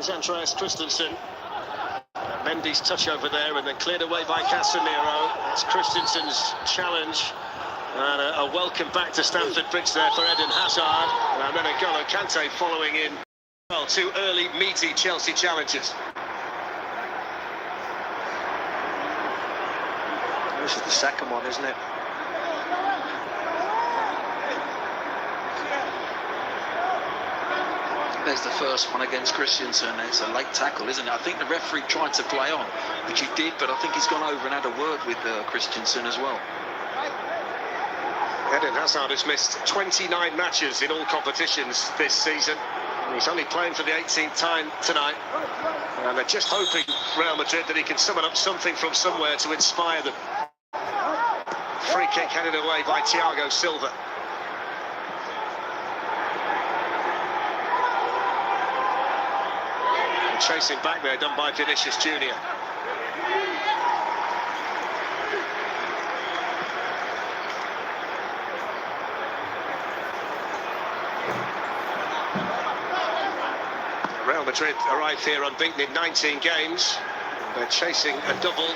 Here's Andreas Christensen. Mendy's touch over there and then cleared away by Casemiro. It's Christensen's challenge. And a welcome back to Stamford Bridge there for Eden Hazard. And then N'Golo Kante following in. Well, two early meaty Chelsea challenges. This is the second one, isn't it? There's the first one against Christensen. It's a late tackle, isn't it? I think the referee tried to play on, which he did, but I think he's gone over and had a word with Christensen as well. Eden Hazard has missed 29 matches in all competitions this season. He's only playing for the 18th time tonight. And they're just hoping, Real Madrid, that he can summon up something from somewhere to inspire them. Free kick headed away by Thiago Silva. And chasing back there, done by Vinicius Junior. Real Madrid arrived here unbeaten in 19 games. They're chasing a double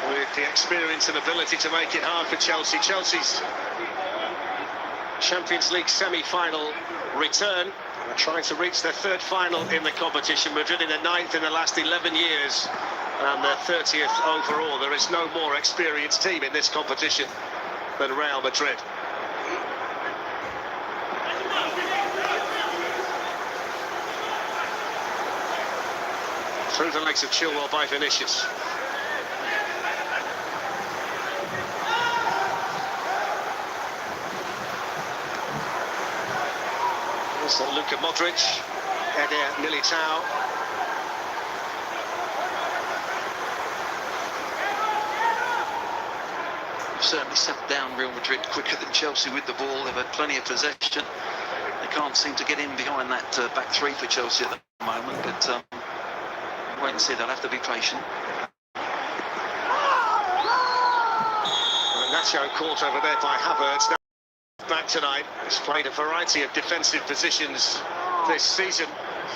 with the experience and ability to make it hard for Chelsea. Chelsea's Champions League semi-final return. They're trying to reach their third final in the competition. Madrid in the 9th in the last 11 years and their 30th overall. There is no more experienced team in this competition than Real Madrid. Through the legs of Chilwell by Vinicius. Here's Luka Modric, Eder Militao. They've certainly settled down Real Madrid quicker than Chelsea with the ball. They've had plenty of possession. They can't seem to get in behind that back three for Chelsea at the moment, but wait and see, they'll have to be patient. Nacho caught over there by Havertz. Now back tonight. He's played a variety of defensive positions this season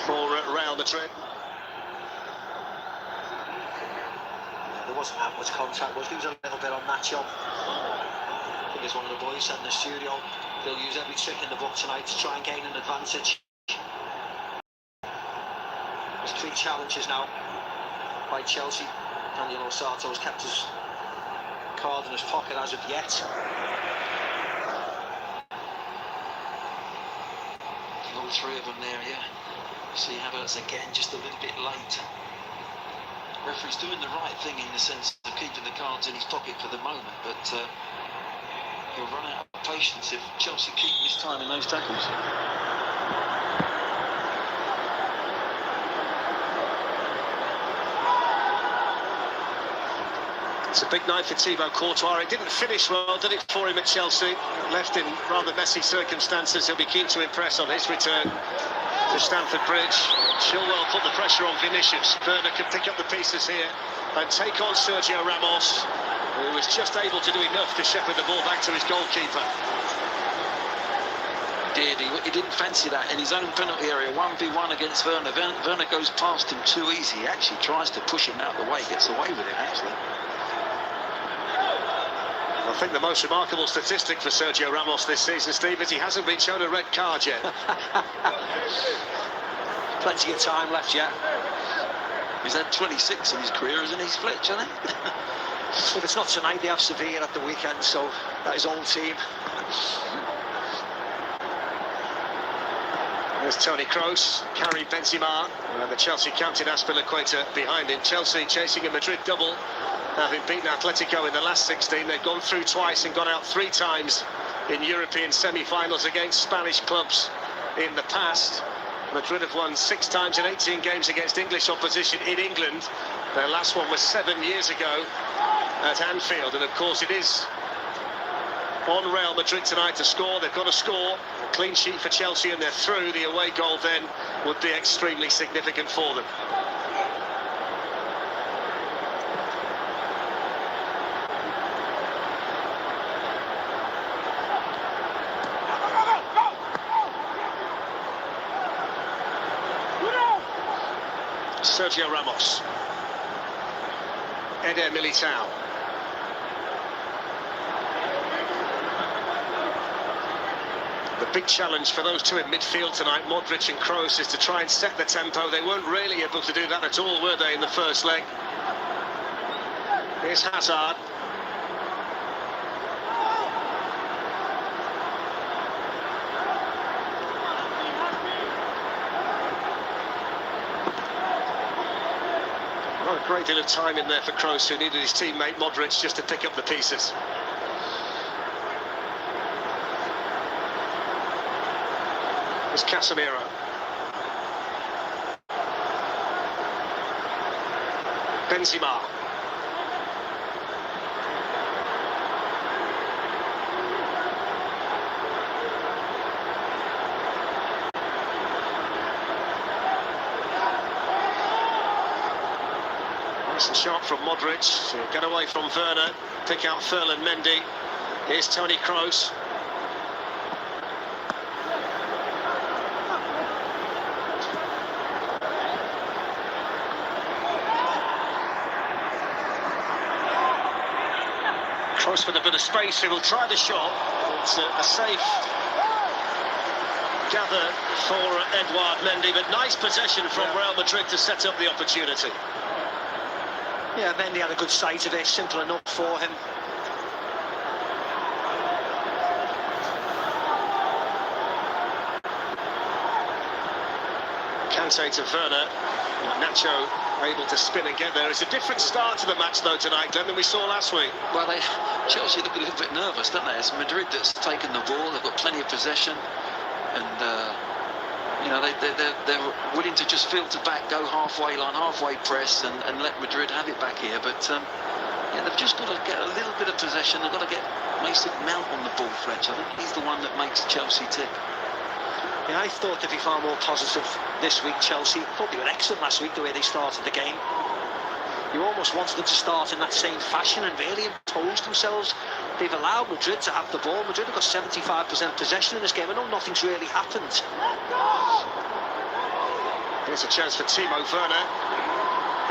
for Real Madrid. There wasn't that much contact, was there? Was a little bit on Nacho. I think as one of the boys said in the studio, they'll use every trick in the book tonight to try and gain an advantage. There's 3 challenges now by Chelsea. Daniel Osato has kept his card in his pocket as of yet. All 3 of them there, yeah. See Havertz again, just a little bit late. Referee's doing the right thing in the sense of keeping the cards in his pocket for the moment, but he'll run out of patience if Chelsea keep mistiming those tackles. It's a big night for Thibaut Courtois. It didn't finish well, did it, for him at Chelsea? Left in rather messy circumstances. He'll be keen to impress on his return to Stamford Bridge. Chilwell put the pressure on Vinicius. Werner can pick up the pieces here and take on Sergio Ramos, who was just able to do enough to shepherd the ball back to his goalkeeper. He didn't fancy that in his own penalty area, 1v1 against Werner. Werner goes past him too easy. He actually tries to push him out of the way, gets away with it actually. I think the most remarkable statistic for Sergio Ramos this season, Steve, is he hasn't been shown a red card yet. Plenty of time left yet. He's had 26 in his career, isn't he, Fletch, hasn't he? If it's not tonight, they have Sevilla at the weekend, so that is own team. There's Toni Kroos, carried Benzema, and the Chelsea captain Azpilicueta behind him. Chelsea chasing a Madrid double, having beaten Atletico in the last 16. They've gone through twice and gone out 3 times in European semi-finals against Spanish clubs in the past. Madrid have won 6 times in 18 games against English opposition in England. Their last one was 7 years ago at Anfield, and of course it is on Real Madrid tonight to score. They've got to score. A clean sheet for Chelsea and they're through. The away goal then would be extremely significant for them. Sergio Ramos. Eder Militao. The big challenge for those two in midfield tonight, Modric and Kroos, is to try and set the tempo. They weren't really able to do that at all, were they, in the first leg? Here's Hazard. Not a great deal of time in there for Kroos, who needed his teammate Modric just to pick up the pieces. It's Casemiro. Benzema. Nice and sharp from Modric. So get away from Werner. Pick out Ferland Mendy. Here's Toni Kroos. Kroos with a bit of space, he will try the shot. It's a safe gather for Edouard Mendy, but nice possession from Real Madrid to set up the opportunity. Yeah, Mendy had a good sight of it, simple enough for him. Kante to Werner. Nacho able to spin and get there. It's a different start to the match though tonight, Glenn, than we saw last week. Well, Chelsea look a little bit nervous, don't they? It's Madrid that's taken the ball. They've got plenty of possession, and you know, they're willing to just filter back, go halfway line, halfway press, and let Madrid have it back here. But yeah, they've just got to get a little bit of possession. They've got to get Mason Mount on the ball, Fletch. I think he's the one that makes Chelsea tick. Yeah, I thought they'd be far more positive this week, Chelsea. Thought they were excellent last week, the way they started the game. You almost wanted them to start in that same fashion and really impose themselves. They've allowed Madrid to have the ball. Madrid have got 75% possession in this game. I know nothing's really happened. Here's a chance for Timo Werner.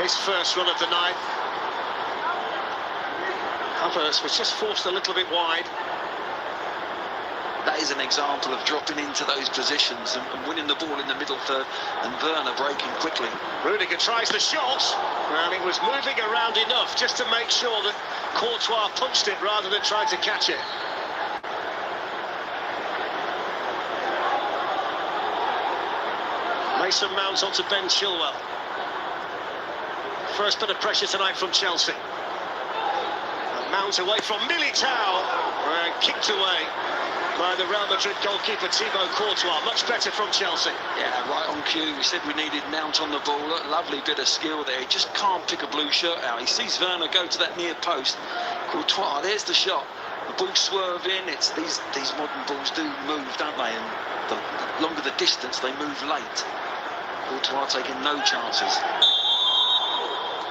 His first run of the night. Havertz was just forced a little bit wide. That is an example of dropping into those positions and winning the ball in the middle third, and Werner breaking quickly. Rudiger tries the shot, and it was moving around enough just to make sure that Courtois punched it rather than trying to catch it. Mason Mount onto Ben Chilwell. First bit of pressure tonight from Chelsea. And Mount away from Militao, and kicked away by the Real Madrid goalkeeper Thibaut Courtois. Much better from Chelsea. Yeah, right on cue. We said we needed Mount on the ball. A lovely bit of skill there. He just can't pick a blue shirt out. He sees Werner go to that near post. Courtois, there's the shot. The ball swerve in. It's these modern balls do move, don't they? And the longer the distance, they move late. Courtois taking no chances.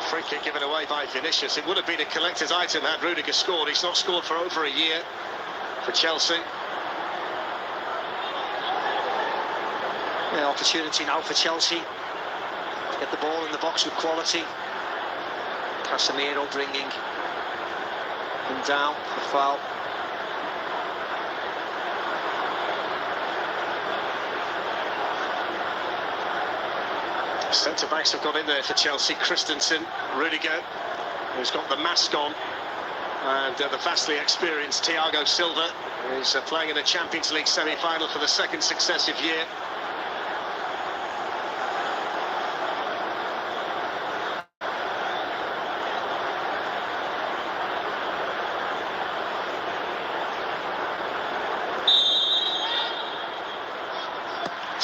Free kick given away by Vinicius. It would have been a collector's item had Rudiger scored. He's not scored for over a year for Chelsea. Yeah, opportunity now for Chelsea to get the ball in the box with quality. Casemiro bringing him down for foul. Centre-backs have got in there for Chelsea. Christensen, Rudiger, who's got the mask on, and the vastly experienced Thiago Silva, who's playing in a Champions League semi-final for the second successive year.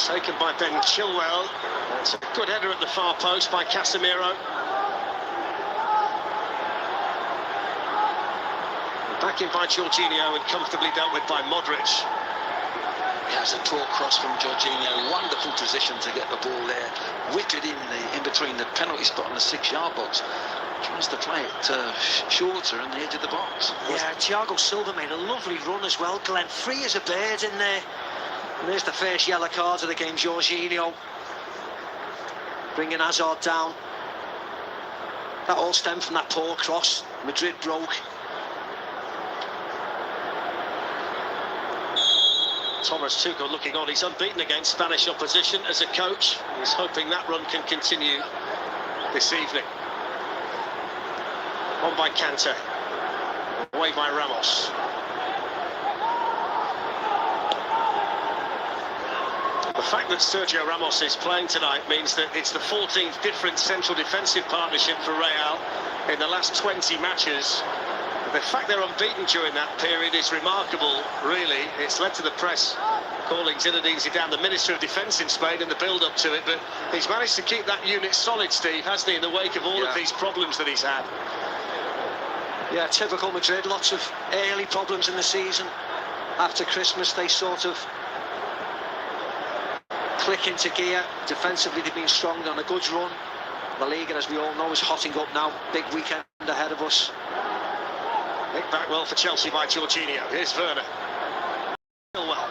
Taken by Ben Chilwell. That's a good header at the far post by Casemiro. Back in by Jorginho and comfortably dealt with by Modric. Yeah, it's a poor cross from Jorginho. Wonderful position to get the ball there. Whip it in between the penalty spot and the 6-yard box. Tries to play it shorter on the edge of the box. Yeah, Thiago Silva made a lovely run as well, Glenn. Free as a bird in there. And there's the first yellow card of the game, Jorginho. bringing Hazard down. That all stemmed from that poor cross Madrid broke. Thomas Tuchel looking on. He's unbeaten against Spanish opposition as a coach. He's hoping that run can continue this evening. On by Kante. Away by Ramos. The fact that Sergio Ramos is playing tonight means that it's the 14th different central defensive partnership for Real in the last 20 matches. The fact they're unbeaten during that period is remarkable, really. It's led to the press calling Zinedine Zidane the Minister of Defence in Spain and the build-up to it, but he's managed to keep that unit solid, Steve, hasn't he, in the wake of all of these problems that he's had. Yeah, typical Madrid, lots of early problems in the season. After Christmas, they sort of click into gear. Defensively, they've been strong on a good run. La Liga, as we all know, is hotting up now. Big weekend ahead of us. Nick back well for Chelsea by Jorginho. Here's Werner. Well.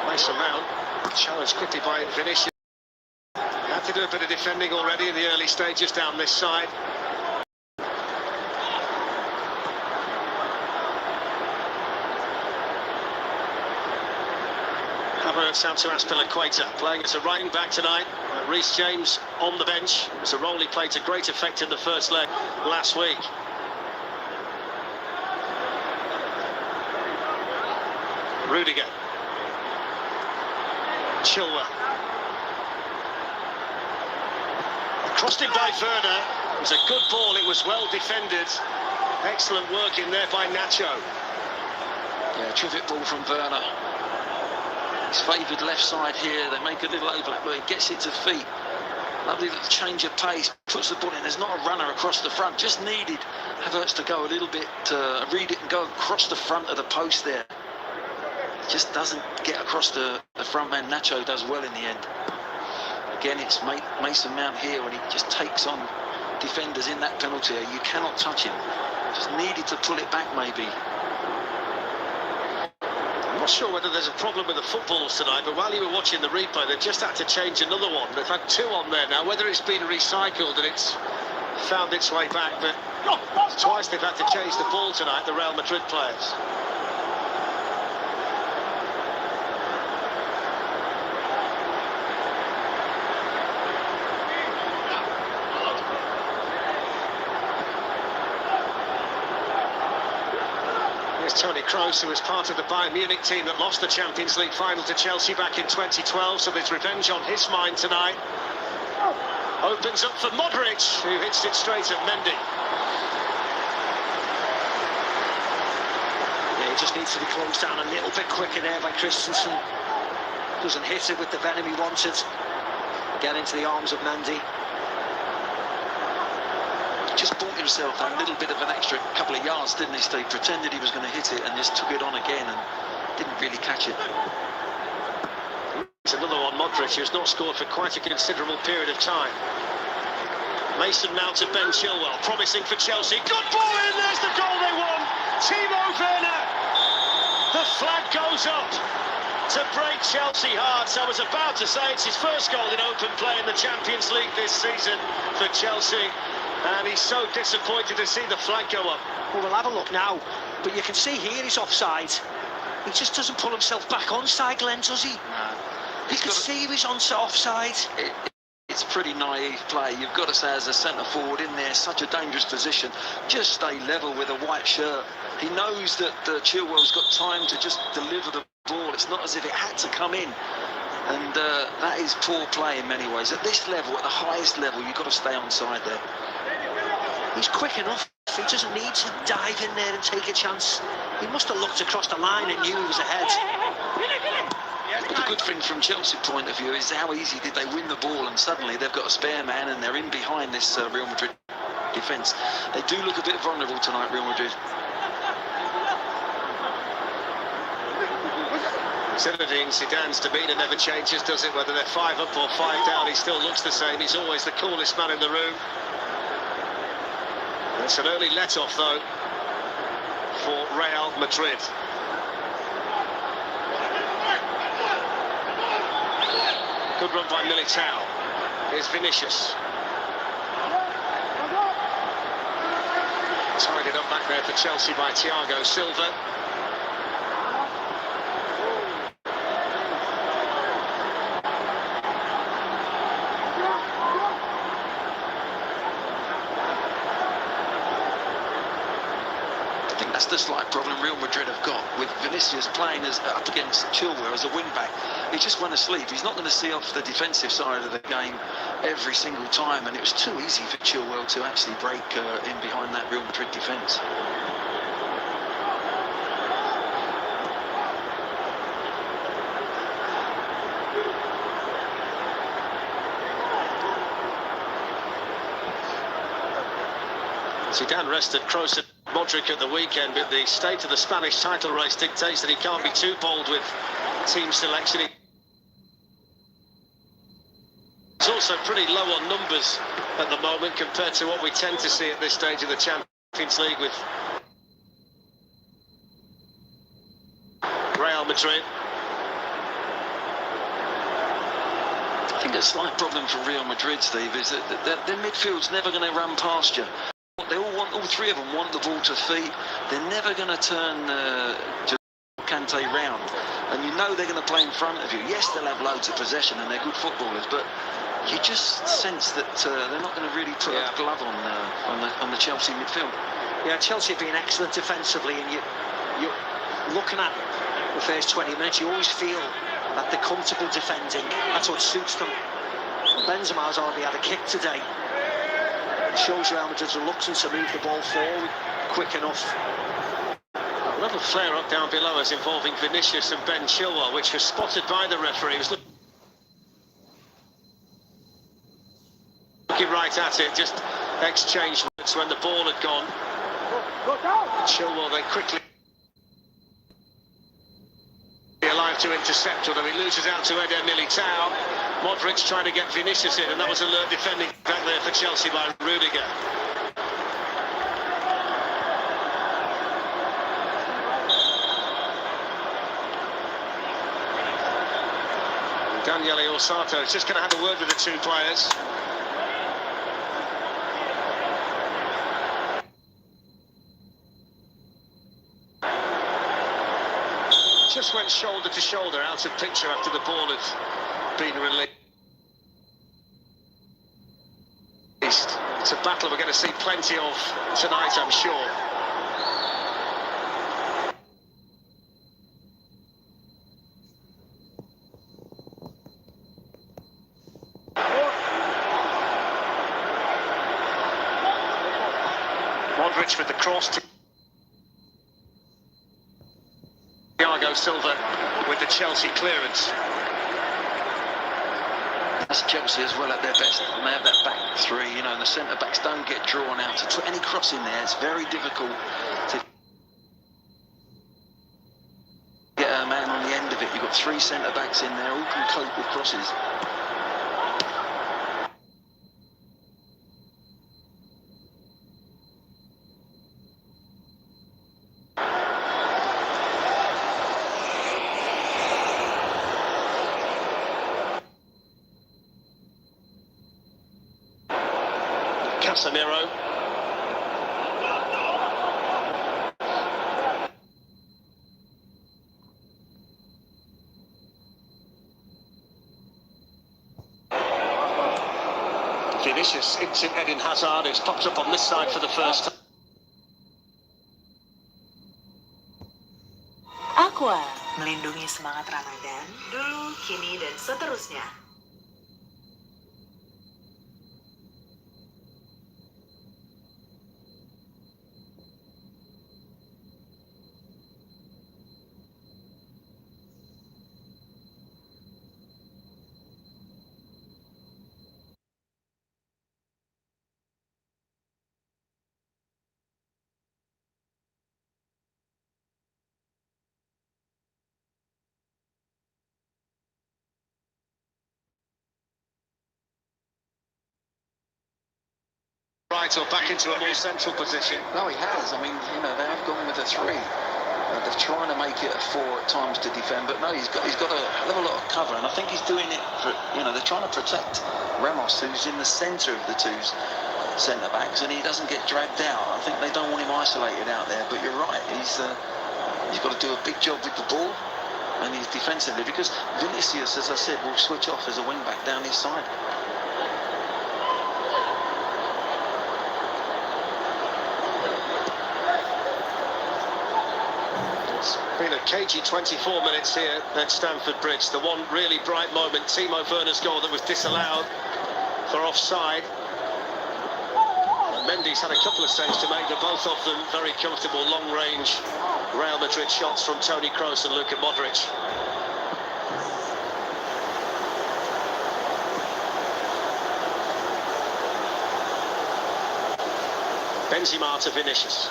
Mason Mount challenged quickly by Vinicius. Had to do a bit of defending already in the early stages down this side. Havertz out to Azpilicueta, playing as a right back tonight. Reece James on the bench. It's a role he played to great effect in the first leg last week. Rudiger. Chilwell. Crossed in by Werner. It was a good ball, it was well defended. Excellent work in there by Nacho. Yeah, terrific ball from Werner. He's favoured left side here. They make a little overlap, but he gets it to feet. Lovely little change of pace. Puts the ball in. There's not a runner across the front. Just needed Havertz to go a little bit, read it and go across the front of the post there. Just doesn't get across the front man. Nacho does well in the end. Again, it's Mason Mount here when he just takes on defenders in that penalty area. You cannot touch him. Just needed to pull it back maybe. I'm not sure whether there's a problem with the footballs tonight, but while you were watching the replay, they've just had to change another one. They've had two on there now. Whether it's been recycled and it's found its way back, but twice they've had to change the ball tonight, the Real Madrid players. Toni Kroos, who was part of the Bayern Munich team that lost the Champions League final to Chelsea back in 2012, so there's revenge on his mind tonight. Opens up for Modric, who hits it straight at Mendy. Yeah, he just needs to be closed down a little bit quicker there by Christensen. Doesn't hit it with the venom he wanted. Get into the arms of Mendy. Just bought himself a little bit of an extra couple of yards, didn't he, Steve? Pretended he was going to hit it and just took it on again and didn't really catch it. It's another one, Modric, who's not scored for quite a considerable period of time. Mason Mount to Ben Chilwell, promising for Chelsea. Good ball in, there's the goal they won! Timo Werner! The flag goes up to break Chelsea hearts. I was about to say it's his first goal in open play in the Champions League this season for Chelsea. And he's so disappointed to see the flag go up. Well, we'll have a look now. But you can see here he's offside. He just doesn't pull himself back onside, Glenn, does he? No. You can see he was offside. It's pretty naive play. You've got to say, as a centre forward in there, such a dangerous position, just stay level with a white shirt. He knows that Chilwell's got time to just deliver the ball. It's not as if it had to come in. And that is poor play in many ways. At this level, at the highest level, you've got to stay onside there. He's quick enough. He doesn't need to dive in there and take a chance. He must have looked across the line and knew he was ahead. But the good thing from Chelsea's point of view is how easy did they win the ball, and suddenly they've got a spare man and they're in behind this Real Madrid defence. They do look a bit vulnerable tonight, Real Madrid. Zinedine Zidane's demeanour never changes, does it? Whether they're 5 up or 5 down, he still looks the same. He's always the coolest man in the room. It's an early let-off, though, for Real Madrid. Good run by Militao. Here's Vinicius. Tied it up back there for Chelsea by Thiago Silva. I think that's the slight problem Real Madrid have got with Vinicius playing as up against Chilwell as a wing-back. He just went asleep. He's not going to see off the defensive side of the game every single time, and it was too easy for Chilwell to actually break in behind that Real Madrid defence. Zidane rested Kroos and Modric at the weekend, but the state of the Spanish title race dictates that he can't be too bold with team selection. He's also pretty low on numbers at the moment compared to what we tend to see at this stage of the Champions League with Real Madrid. I think a slight problem for Real Madrid, Steve, is that their midfield's never going to run past you. They all three of them want the ball to feet. They're never going to turn Kante round. And you know they're going to play in front of you. Yes, they'll have loads of possession and they're good footballers, but you just sense that they're not going to really put a glove on the Chelsea midfield. Yeah, Chelsea have been excellent defensively, and you're looking at the first 20 minutes, you always feel that they're comfortable defending. That's what suits them. Benzema's hardly had a kick today. It shows Real Madrid's reluctance to move the ball forward quick enough. A little flare-up down below us involving Vinicius and Ben Chilwell, which was spotted by the referee. He was looking right at it, just exchanged words when the ball had gone. Chilwell then quickly alive to intercept, although he loses out to Eder Militao. Modric trying to get Vinicius in, and that was alert defending back there for Chelsea by Rudiger. Daniele Orsato is just going to have a word with the two players. Just went shoulder to shoulder out of picture after the ball had been released. It's a battle we're going to see plenty of tonight, I'm sure. Modric with the cross to Thiago Silva with the Chelsea clearance. That's Chelsea as well at their best. And they have that back three, you know, and the centre-backs don't get drawn out. To put any cross in there, it's very difficult to get a man on the end of it. You've got three centre-backs in there, all can cope with crosses. Casemiro. Vinicius into Eden Hazard, who's popped up on this side for the first time. Aqua, melindungi semangat Ramadan, dulu, kini, dan seterusnya. Right, or back into a more central position. No, he has. I mean, you know, they have gone with a three. they're trying to make it a 4 at times to defend, but no, he's got a hell of a lot of cover, and I think he's doing it for, you know, they're trying to protect Ramos, who's in the centre of the two centre backs, and he doesn't get dragged out. I think they don't want him isolated out there, but you're right, he's got to do a big job with the ball, and he's defensively, because Vinicius, as I said, will switch off as a wing back down his side. Been a cagey 24 minutes here at Stamford Bridge. The one really bright moment, Timo Werner's goal that was disallowed for offside. Mendy's had a couple of saves to make, but both of them very comfortable long-range Real Madrid shots from Toni Kroos and Luka Modric. Benzema to Vinicius.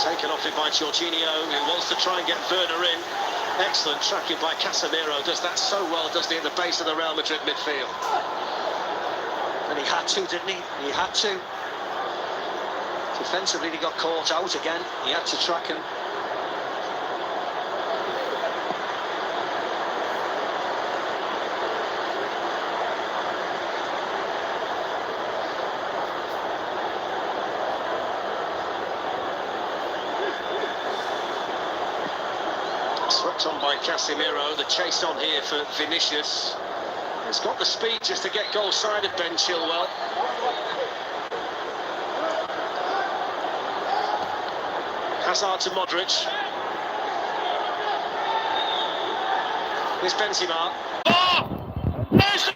Taken off it by Jorginho, who wants to try and get Werner in. Excellent tracking by Casemiro, does that so well, doesn't he, at the base of the Real Madrid midfield. And he had to, didn't he? He had to. Defensively, he got caught out again. He had to track him. Swept on by Casemiro, the chase on here for Vinicius. He's got the speed just to get goal side of Ben Chilwell. Hazard to Modric. Here's Benzema. Oh! There's the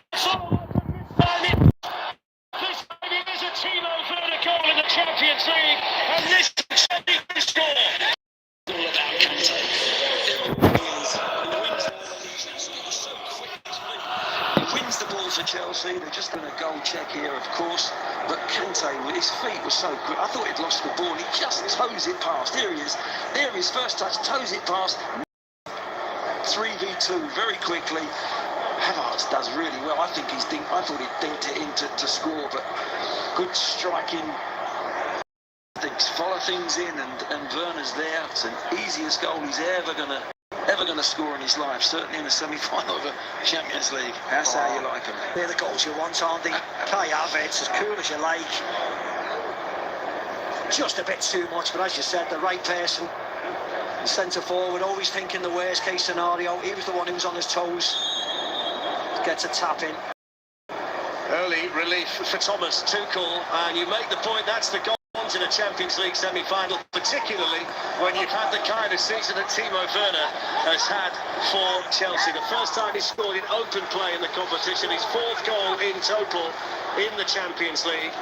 this maybe is a Timo Werner goal in the Champions League, and this is the score. All about Kante. Wins the ball for Chelsea. They're just doing a goal check here, of course. But Kante, his feet were so quick. I thought he'd lost the ball. He just toes it past. Here he is. There he is. First touch, toes it past. 3v2 very quickly. Havertz does really well. I think I thought he'd dinked it in to score, but good striking. Follow things in, and Werner's there. It's the easiest goal he's ever gonna score in his life, certainly in the semi-final of the Champions League. That's how you like him. They're the goals you want, aren't they? Kai Havertz, as cool as you like. Just a bit too much, but as you said, the right person. Centre forward, always thinking the worst case scenario. He was the one who was on his toes. Gets a tap in. Early relief for Thomas Tuchel, and you make the point, that's the goal in a Champions League semi-final, particularly when you've had the kind of season that Timo Werner has had for Chelsea. The first time he scored in open play in the competition, his 4th goal in total in the Champions League,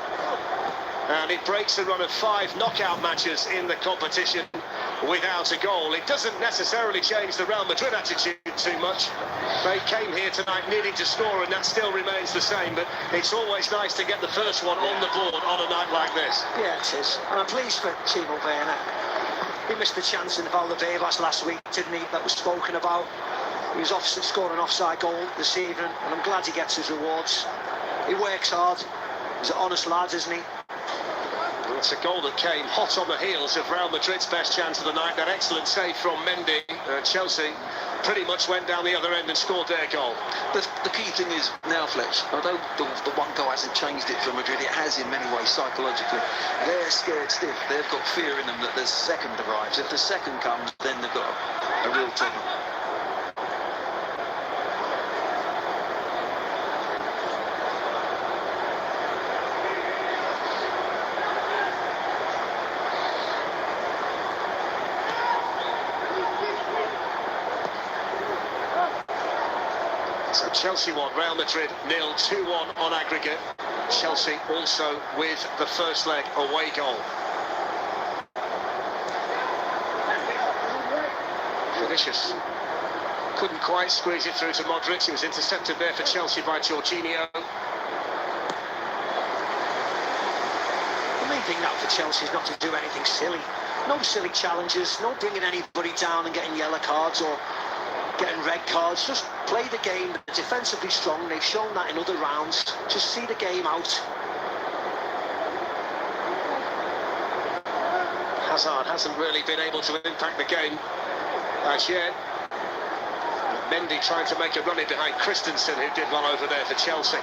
and it breaks a run of 5 knockout matches in the competition without a goal. It doesn't necessarily change the Real Madrid attitude too much. They came here tonight needing to score, and that still remains the same, but it's always nice to get the first one on the board on a night like this. Yeah, it is. And I'm pleased for Timo Werner. He missed the chance in Valdebebas last week, didn't he? That was spoken about. He was scored an offside goal this evening, and I'm glad he gets his rewards. He works hard. He's an honest lad, isn't he? It's a goal that came hot on the heels of Real Madrid's best chance of the night. That excellent save from Mendy. Chelsea pretty much went down the other end and scored their goal. The key thing is now, Fletch, although the one goal hasn't changed it for Madrid, it has in many ways psychologically. They're scared stiff. They've got fear in them that the second arrives. If the second comes, then they've got a real problem. So Chelsea 1, Real Madrid 0, 2-1 on aggregate. Chelsea also with the first leg away goal. Vinicius couldn't quite squeeze it through to Modric. He was intercepted there for Chelsea by Jorginho. The main thing now for Chelsea is not to do anything silly. No silly challenges, no bringing anybody down and getting yellow cards or getting red cards. Just play the game. They're defensively strong. They've shown that in other rounds. Just see the game out. Hazard hasn't really been able to impact the game as yet. Mendy trying to make a run in behind Christensen, who did well over there for Chelsea.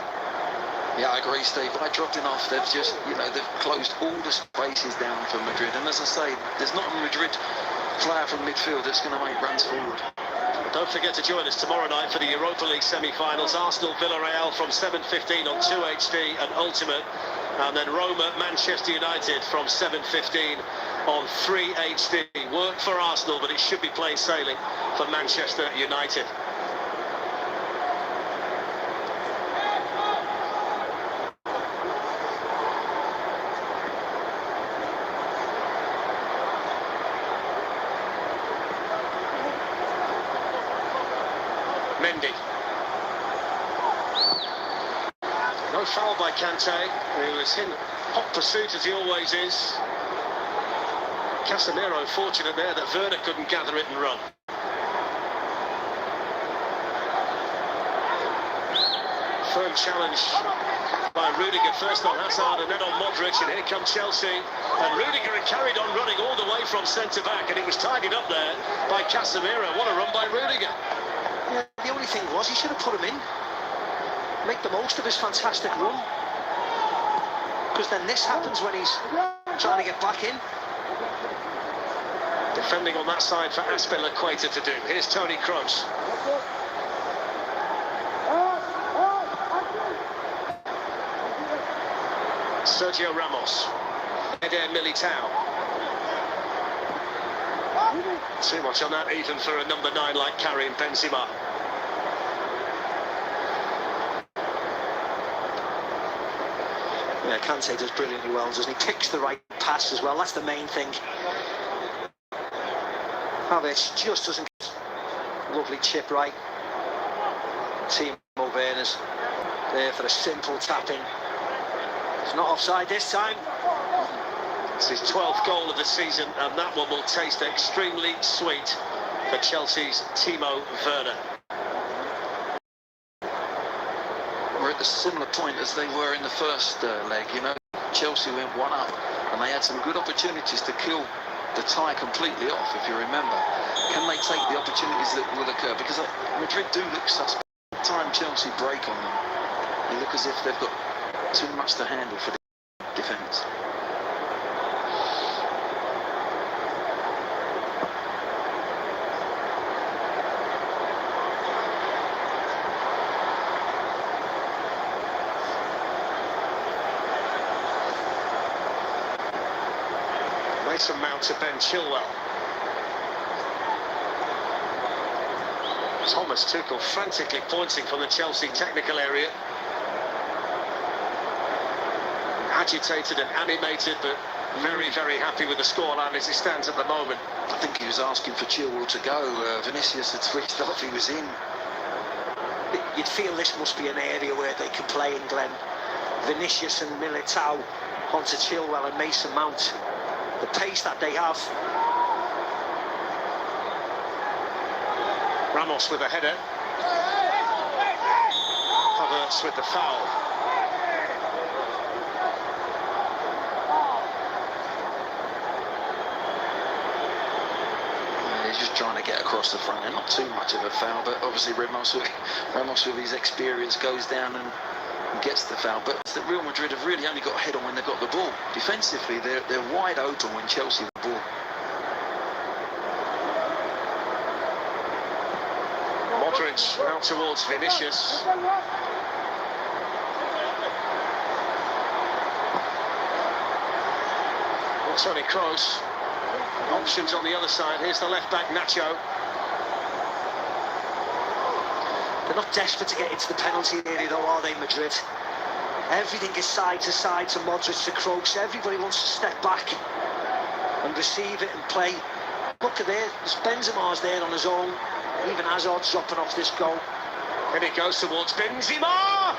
Yeah, I agree, Steve. By dropping off, they've just, they've closed all the spaces down for Madrid. And as I say, there's not a Madrid player from midfield that's going to make runs forward. Don't forget to join us tomorrow night for the Europa League semi-finals. Arsenal-Villarreal from 7:15 on 2HD and Ultimate. And then Roma-Manchester United from 7:15 on 3HD. Work for Arsenal, but it should be plain sailing for Manchester United. Mendy. No foul by Kante, who was in hot pursuit as he always is. Casemiro fortunate there that Werner couldn't gather it and run. Firm challenge by Rudiger, first on Hazard and then on Modric, and here come Chelsea. And Rudiger had carried on running all the way from centre-back, and it was tidied up there by Casemiro. What a run by Rudiger. Yeah, the only thing was he should have put him in. Make the most of his fantastic run. Because then this happens when he's trying to get back in. Defending on that side for Azpilicueta to do. Here's Toni Kroos. Sergio Ramos. Eder Militao. Too much on that even for a number 9 like Karim Benzema. Yeah, Kante does brilliantly well, doesn't he? Picks the right pass as well, that's the main thing. Havertz just doesn't get lovely chip right. Timo Werner's there for a simple tap-in. It's not offside this time. It's his 12th goal of the season, and that one will taste extremely sweet for Chelsea's Timo Werner. We're at a similar point as they were in the first leg, Chelsea went 1 up, and they had some good opportunities to kill the tie completely off, if you remember. Can they take the opportunities that will occur? Because Madrid do look suspect. Every time Chelsea break on them, they look as if they've got too much to handle for the defence. Mason Mount to Ben Chilwell. Thomas Tuchel frantically pointing from the Chelsea technical area. Agitated and animated, but very, very happy with the scoreline as it stands at the moment. I think he was asking for Chilwell to go. Vinicius had switched off, he was in. You'd feel this must be an area where they can play in, Glenn. Vinicius and Militao onto Chilwell and Mason Mount. The pace that they have. Ramos with a header. Havertz with the foul. He's just trying to get across the front, and not too much of a foul, but obviously Ramos with his experience goes down and gets the foul. But the Real Madrid have really only got a head on when they've got the ball. Defensively, they're wide open when Chelsea have the ball. Modric out towards Vinicius. Toni Kroos. Options on the other side. Here's the left back, Nacho. They're not desperate to get into the penalty area though, are they, Madrid? Everything is side to Modric to Kroos. Everybody wants to step back and receive it and play. Look at there, Benzema's there on his own. Even Hazard's dropping off this goal. And it goes towards Benzema!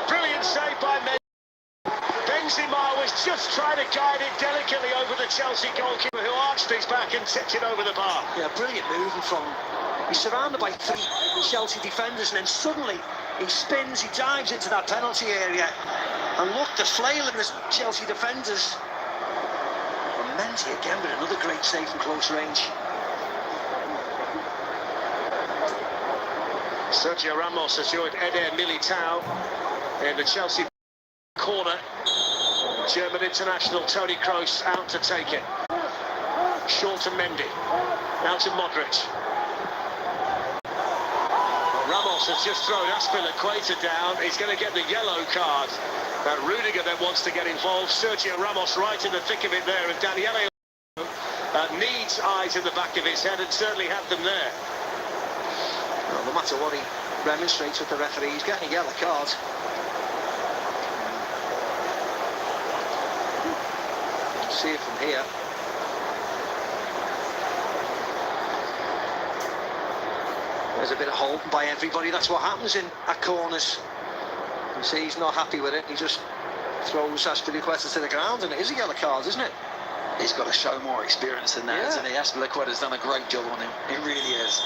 Brilliant save by Mendy. Benzema was just trying to guide it delicately over the Chelsea goalkeeper, who arched his back and tipped it over the bar. Yeah, brilliant movement from him. He's surrounded by 3 Chelsea defenders, and then suddenly he spins, he dives into that penalty area. And look, the flailing the Chelsea defenders. And Mendy again with another great save from close range. Sergio Ramos has joined Eder Militao in the Chelsea corner. German international Toni Kroos out to take it. Short to Mendy. Now to Modric. Ramos has just thrown Aspilicueta down. He's going to get the yellow card. Rudiger then wants to get involved. Sergio Ramos right in the thick of it there. And Daniele needs eyes in the back of his head, and certainly had them there. Well, no matter what he remonstrates with the referee, he's getting a yellow card. See it from here. There's a bit of holding by everybody. That's what happens at corners. You see, he's not happy with it. He just throws Aspilicueta to the ground, and it is a yellow card, isn't it? He's got to show more experience than that, hasn't he? Aspilicueta's done a great job on him. He really has.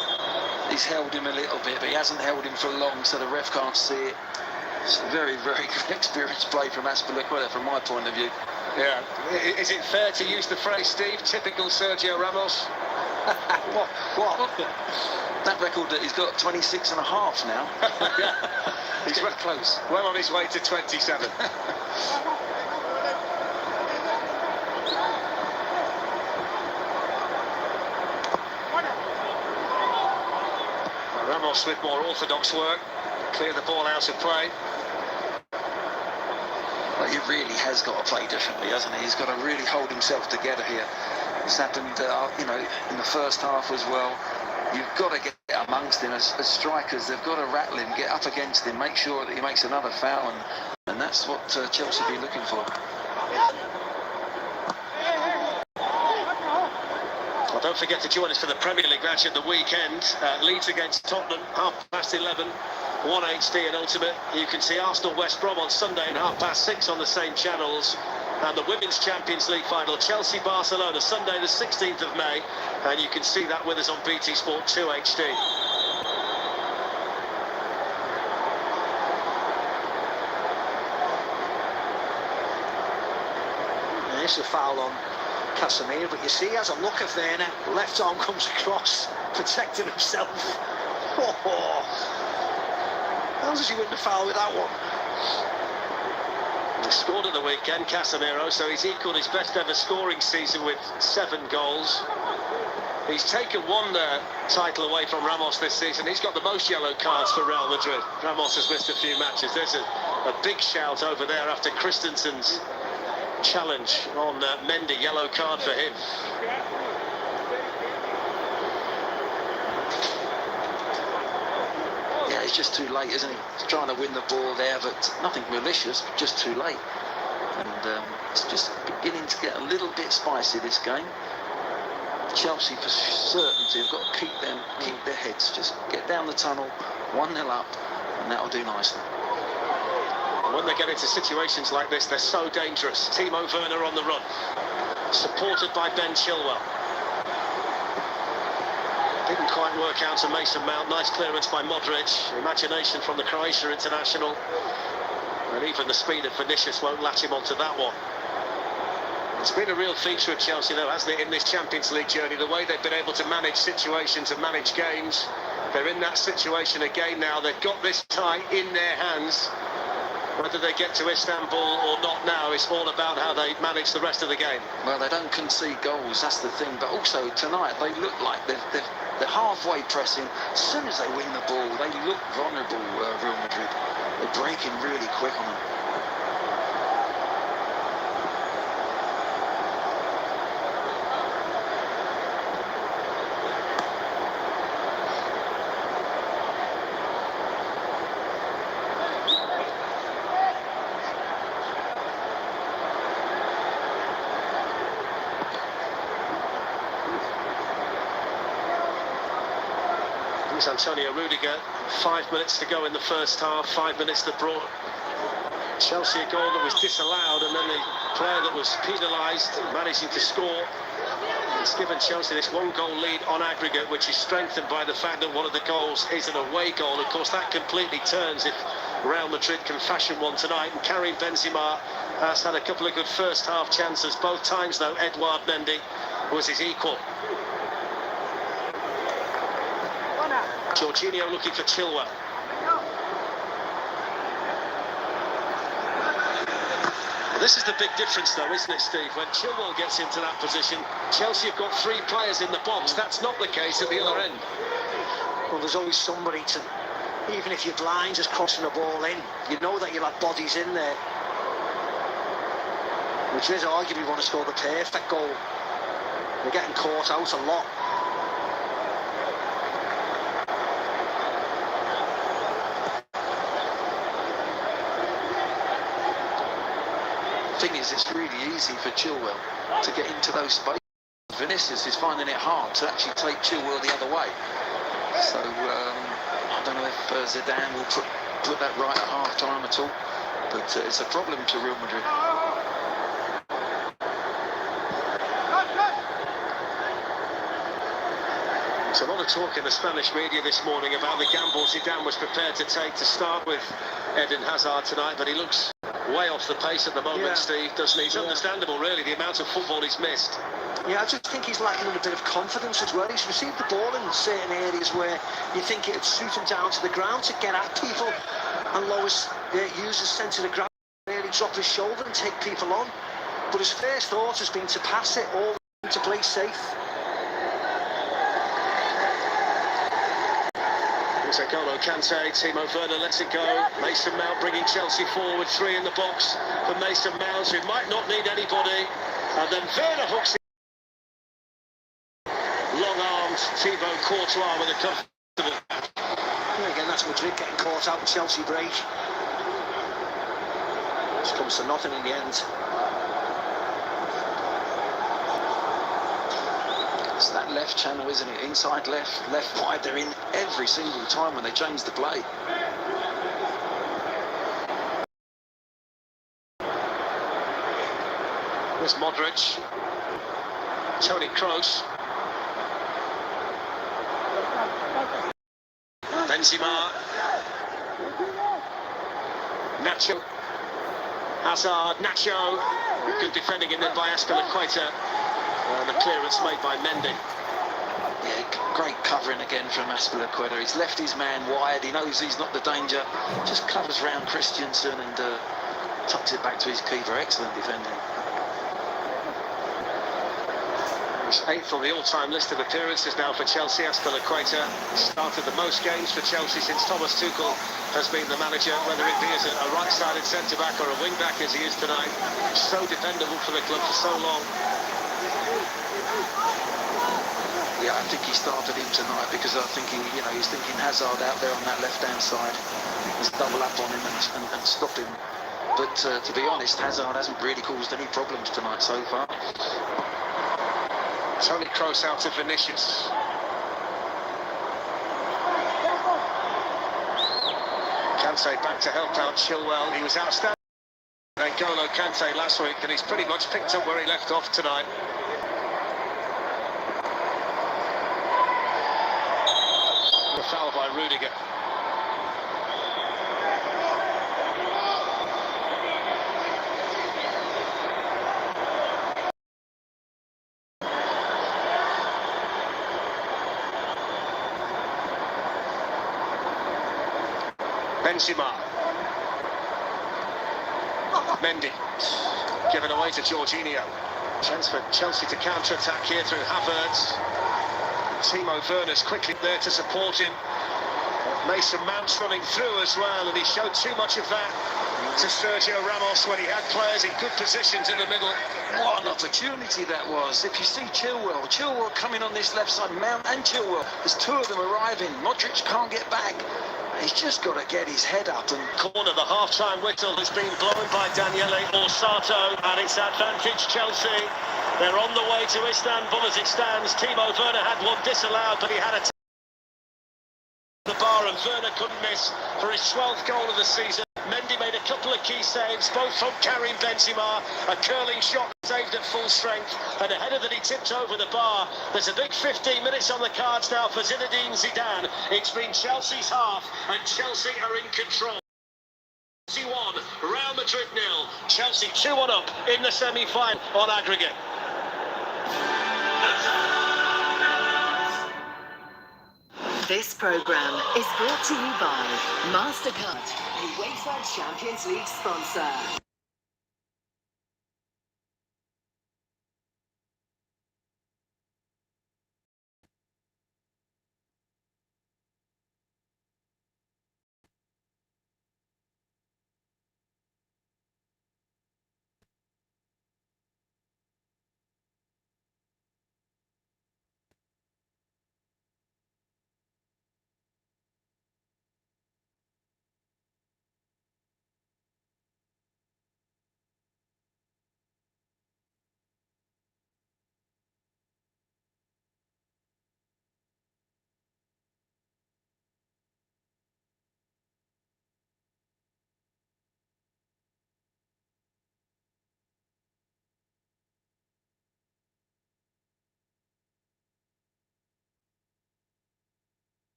He's held him a little bit, but he hasn't held him for long, so the ref can't see it. It's a very, very good experienced play from Aspilicueta, from my point of view. Yeah. Is it fair to use the phrase, Steve, typical Sergio Ramos? What? That record that he's got 26 and a half now. Yeah. He's very close. Well on his way to 27. Ramos with more orthodox work. Clear the ball out of play. Well, he really has got to play differently, hasn't he? He's got to really hold himself together here. It's happened, in the first half as well. You've got to get amongst him as strikers. They've got to rattle him, get up against him, make sure that he makes another foul, and that's what Chelsea be looking for. Well, don't forget to join us for the Premier League match at the weekend. Leeds against Tottenham, 11:30, 1 HD and Ultimate. You can see Arsenal West Brom on Sunday at 6:30 on the same channels. And the Women's Champions League final, Chelsea-Barcelona, Sunday the 16th of May. And you can see that with us on BT Sport 2 HD. There's a foul on Casemiro, but you see, he has a look of Werner. Left arm comes across, protecting himself. How does he win the foul with that one? He scored at the weekend, Casemiro, so he's equalled his best ever scoring season with 7 goals. He's taken one title away from Ramos this season. He's got the most yellow cards for Real Madrid. Ramos has missed a few matches. There's a big shout over there after Christensen's challenge on Mendy. Yellow card for him. Yeah, he's just too late, isn't he? He's trying to win the ball there, but nothing malicious, just too late. And it's just beginning to get a little bit spicy, this game. Chelsea, for certainty, have got to keep their heads. Just get down the tunnel, 1-0 up, and that'll do nicely. When they get into situations like this, they're so dangerous. Timo Werner on the run, supported by Ben Chilwell. Didn't quite work out to Mason Mount. Nice clearance by Modric. Imagination from the Croatia international. And even the speed of Vinicius won't latch him onto that one. It's been a real feature of Chelsea, though, hasn't it, in this Champions League journey, the way they've been able to manage situations and manage games. They're in that situation again now. They've got this tie in their hands. Whether they get to Istanbul or not now, it's all about how they manage the rest of the game. Well, they don't concede goals, that's the thing. But also, tonight, they look like they're halfway pressing. As soon as they win the ball, they look vulnerable, Real Madrid. They're breaking really quick on them. Here's Antonio Rudiger. 5 minutes to go in the first half. 5 minutes that brought Chelsea a goal that was disallowed, and then the player that was penalised managing to score. It's given Chelsea this 1-goal lead on aggregate, which is strengthened by the fact that one of the goals is an away goal. Of course, that completely turns if Real Madrid can fashion one tonight, and Karim Benzema has had a couple of good first half chances. Both times, though, Edouard Mendy was his equal. Jorginho looking for Chilwell. This is the big difference, though, isn't it, Steve? When Chilwell gets into that position, Chelsea have got 3 players in the box. That's not the case at the other end. Well, there's always somebody to, even if you're blind, just crossing the ball in, you know that you'll have bodies in there. Madrid arguably want to score the perfect goal. They're getting caught out a lot. The thing is, it's really easy for Chilwell to get into those spaces. Vinicius is finding it hard to actually take Chilwell the other way. So I don't know if Zidane will put that right at half-time at all, but it's a problem to Real Madrid. There's a lot of talk in the Spanish media this morning about the gamble Zidane was prepared to take to start with Eden Hazard tonight, but he looks way off the pace at the moment, Steve, doesn't he? It's understandable, really, the amount of football he's missed. Yeah, I just think he's lacking a bit of confidence as well. He's received the ball in certain areas where you think it'd suit him down to the ground to get at people and use his centre of the ground, really drop his shoulder and take people on. But his first thought has been to pass it all to play safe. N'Golo Kante, Timo Werner lets it go. Mason Mount bringing Chelsea forward, 3 in the box for Mason Mount, who might not need anybody. And then Werner hooks it. Long-armed Thibaut Courtois with a comfortable. Yeah, again, that's Madrid getting caught out with Chelsea break. This comes to nothing in the end. It's that left channel, isn't it? Inside left, left wide. They're in every single time when they change the play. There's Modric. Toni Kroos. Benzema. Nacho. Hazard. Nacho. Good defending in there by Azpilicueta. And the clearance made by Mendy. Yeah, great covering again from Azpilicueta. He's left his man wide. He knows he's not the danger. Just covers round Christensen and tucks it back to his keeper. Excellent defending. He's 8th on the all-time list of appearances now for Chelsea. Azpilicueta started the most games for Chelsea since Thomas Tuchel has been the manager, whether it be as a right-sided centre-back or a wing-back as he is tonight. So dependable for the club for so long. Yeah, I think he started him tonight because I think he's thinking Hazard out there on that left-hand side. Let's double up on him and stop him. But to be honest, Hazard hasn't really caused any problems tonight so far. Toni Kroos out to Vinicius. Kante back to help out Chilwell. He was outstanding. N'Golo Kante last week, and he's pretty much picked up where he left off tonight. The foul by Rudiger. Benzema. Mendy. Given away to Jorginho. Chance for Chelsea to counter-attack here through Havertz. Timo Werner's quickly there to support him. Mason Mount's running through as well, and he showed too much of that to Sergio Ramos when he had players in good positions in the middle. What an opportunity that was. If you see Chilwell coming on this left side, Mount and Chilwell, there's 2 of them arriving. Modric can't get back. He's just got to get his head up and... Corner, the half-time whistle has been blown by Daniele Orsato, and it's advantage Chelsea. They're on the way to Istanbul as it stands. Timo Werner had one disallowed, but he had a... the bar, and Werner couldn't miss for his 12th goal of the season. Mendy made a couple of key saves, both from Karim Benzema. A curling shot saved at full strength, and a header that he tipped over the bar. There's a big 15 minutes on the cards now for Zinedine Zidane. It's been Chelsea's half, and Chelsea are in control. Chelsea 1, Real Madrid 0. Chelsea 2-1 up in the semi-final on aggregate. This program is brought to you by Mastercard, UEFA Champions League sponsor.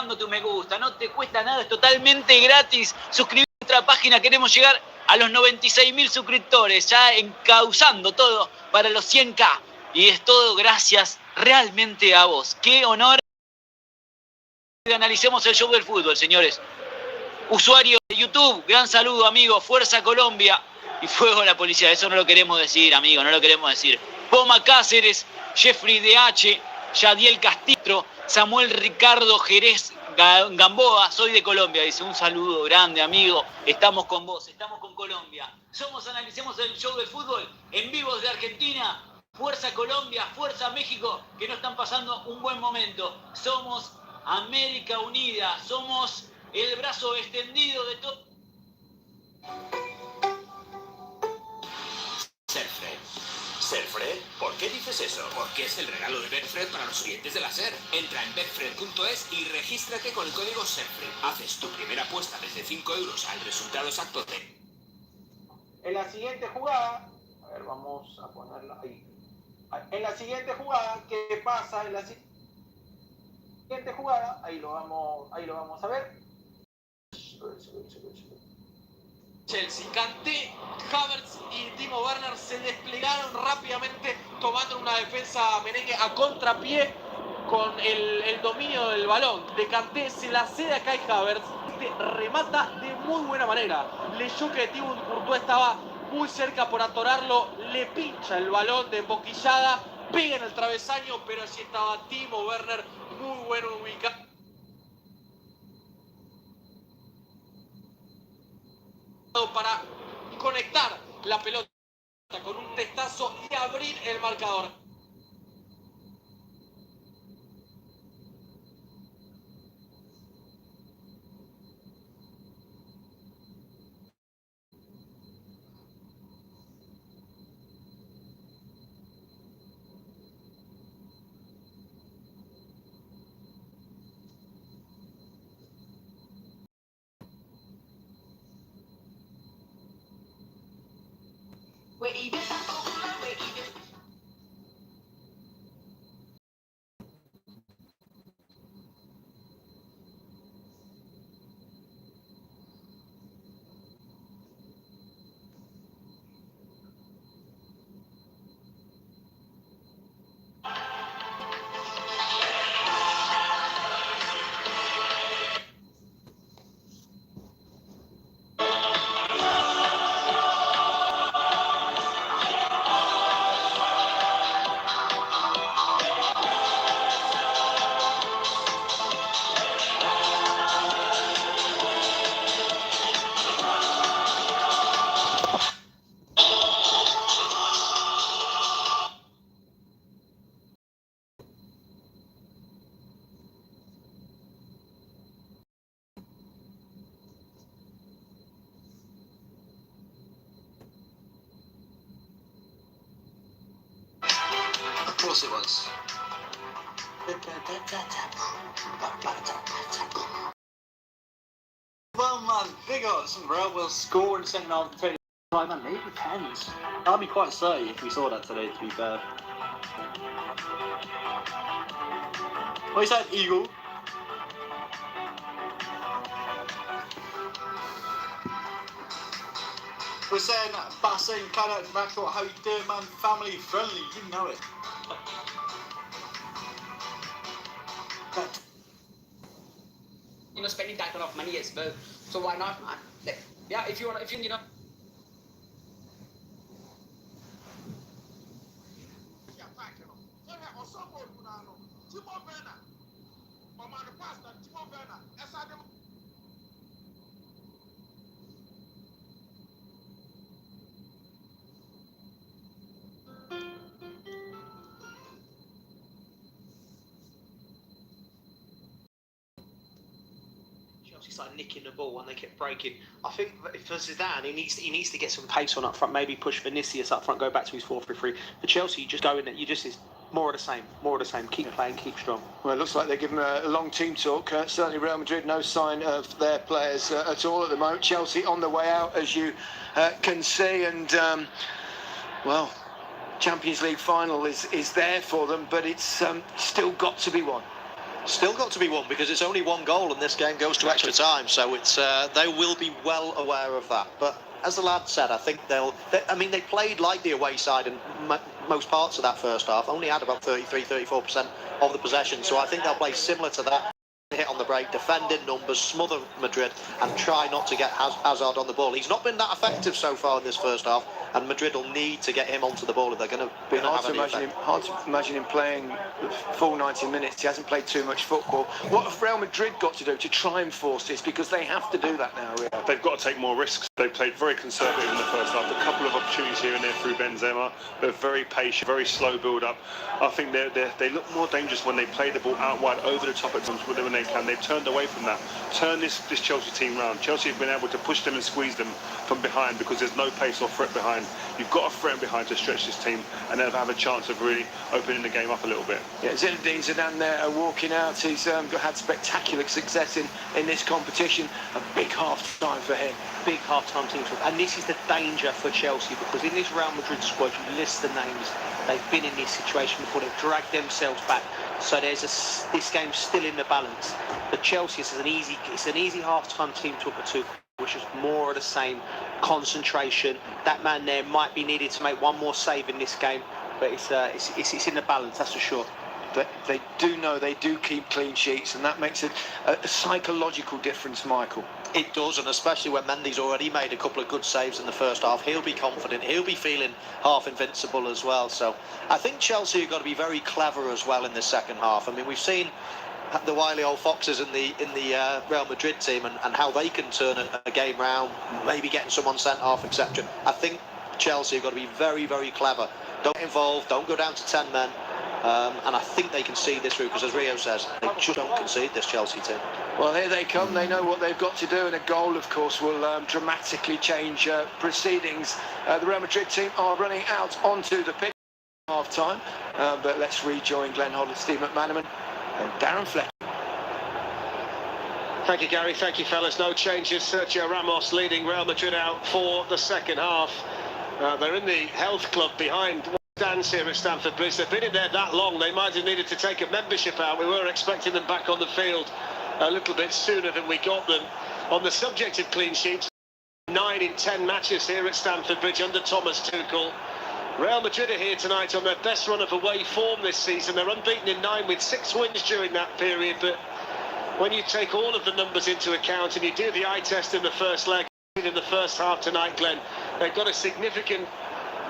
dejando tu me gusta, no te cuesta nada, es totalmente gratis. Suscribirte a nuestra página, queremos llegar a los 96.000 suscriptores, ya encauzando todo para los 100K. Y es todo gracias realmente a vos. Qué honor que analicemos el show del fútbol, señores. Usuario de YouTube, gran saludo, amigo. Fuerza Colombia y fuego a la policía. Eso no lo queremos decir, amigo, no lo queremos decir. Poma Cáceres, Jeffrey DH, Yadiel Castro, Samuel Ricardo Jerez Gamboa. Soy de Colombia, dice. Un saludo grande, amigo. Estamos con vos, estamos con Colombia. Somos Analicemos el show del fútbol en vivo desde Argentina. Fuerza Colombia, fuerza México, que no están pasando un buen momento. Somos América Unida, somos el brazo extendido de todo. Serfred. ¿Serfred? ¿Por qué dices eso? Porque es el regalo de Betfred para los oyentes de la SER. Entra en betfred.es y regístrate con el código SERFRED. Haces tu primera apuesta desde 5 euros al resultado exacto de... En la siguiente jugada, a ver, vamos a ponerla ahí. En la siguiente jugada, ¿qué pasa? En la siguiente jugada, ahí lo vamos a ver. Chelsea, Kanté, Havertz y Timo Werner se desplegaron rápidamente tomando una defensa merengue a contrapié con el dominio del balón. De Kanté se la cede a Kai Havertz, remata de muy buena manera. Leyó que Thibaut Courtois estaba muy cerca por atorarlo, le pincha el balón de emboquillada, pega en el travesaño, pero allí estaba Timo Werner, muy bueno ubicado para conectar la pelota con un testazo y abrir el marcador. Of course it was. Well, man, big odds and Real will score in the second half of the time, man, maybe depends. I'd be quite sorry if we saw that today, to be fair. What is that, Eagle? We're saying Bassing, cut out to Maxwell, how you doing, man? Family friendly, you know it. You know, spending that kind of money as well. So why not, man? Like, yeah, if you know. Started nicking the ball and they kept breaking. I think for Zidane, he needs to get some pace on up front. Maybe push Vinicius up front, go back to his 4-3-3. For Chelsea, you just go in there. You just is more of the same. More of the same. Keep playing, keep strong. Well, it looks like they're giving a long team talk. Certainly, Real Madrid, no sign of their players at all at the moment. Chelsea on the way out, as you can see, and well, Champions League final is there for them, but it's still got to be won. Still got to be won because it's only one goal and this game goes to extra time, so it's they will be well aware of that. But as the lad said, I think they played like the away side in most parts of that first half, only had about 33-34% of the possession, so I think they'll play similar to that. Hit on the break, defend in numbers, smother Madrid and try not to get Hazard on the ball. He's not been that effective so far in this first half, and Madrid will need to get him onto the ball if they're going to have any effect. Hard to imagine him playing the full 90 minutes. He hasn't played too much football. What have Real Madrid got to do to try and force this? Because they have to do that now, Real. They've got to take more risks. They played very conservative in the first half. A couple of opportunities here and there through Benzema. They're very patient, very slow build-up. I think they look more dangerous when they play the ball out wide, over the top at times when they can. They've turned away from that. Turn this Chelsea team round. Chelsea have been able to push them and squeeze them from behind because there's no pace or threat behind. You've got a threat behind to stretch this team and they'll have a chance of really opening the game up a little bit. Yeah, Zinedine Zidane there walking out. He's had spectacular success in this competition. A big half-time for him. Big half-time team, and this is the danger for Chelsea because in this Real Madrid squad, you list the names, they've been in this situation before, they've dragged themselves back, so this game's still in the balance. But Chelsea is an easy half-time team to up to, which is more of the same concentration. That man there might be needed to make one more save in this game, but it's in the balance, that's for sure. They do know they do keep clean sheets, and that makes a psychological difference, Michael. It does, and especially when Mendy's already made a couple of good saves in the first half, he'll be confident, he'll be feeling half invincible as well. So I think Chelsea have got to be very clever as well in the second half. I mean, we've seen the wily old foxes in the Real Madrid team and how they can turn a game round, maybe getting someone sent off, etc. I think Chelsea have got to be very, very clever. Don't get involved, don't go down to 10 men. And I think they can see this through because, as Rio says, they just don't concede, this Chelsea team. Well, here they come. They know what they've got to do, and a goal, of course, will dramatically change proceedings. The Real Madrid team are running out onto the pitch half-time, but let's rejoin Glenn Hodder, Steve McManaman, and Darren Fleck. Thank you, Gary. Thank you, fellas. No changes. Sergio Ramos leading Real Madrid out for the second half. They're in the health club behind stands here at Stamford Bridge. They've been in there that long, they might have needed to take a membership out. We were expecting them back on the field a little bit sooner than we got them. On the subject of clean sheets, 9 in 10 matches here at Stamford Bridge under Thomas Tuchel. Real Madrid are here tonight on their best run of away form this season. They're unbeaten in 9 with 6 wins during that period, but when you take all of the numbers into account and you do the eye test in the first leg, in the first half tonight, Glenn, they've got a significant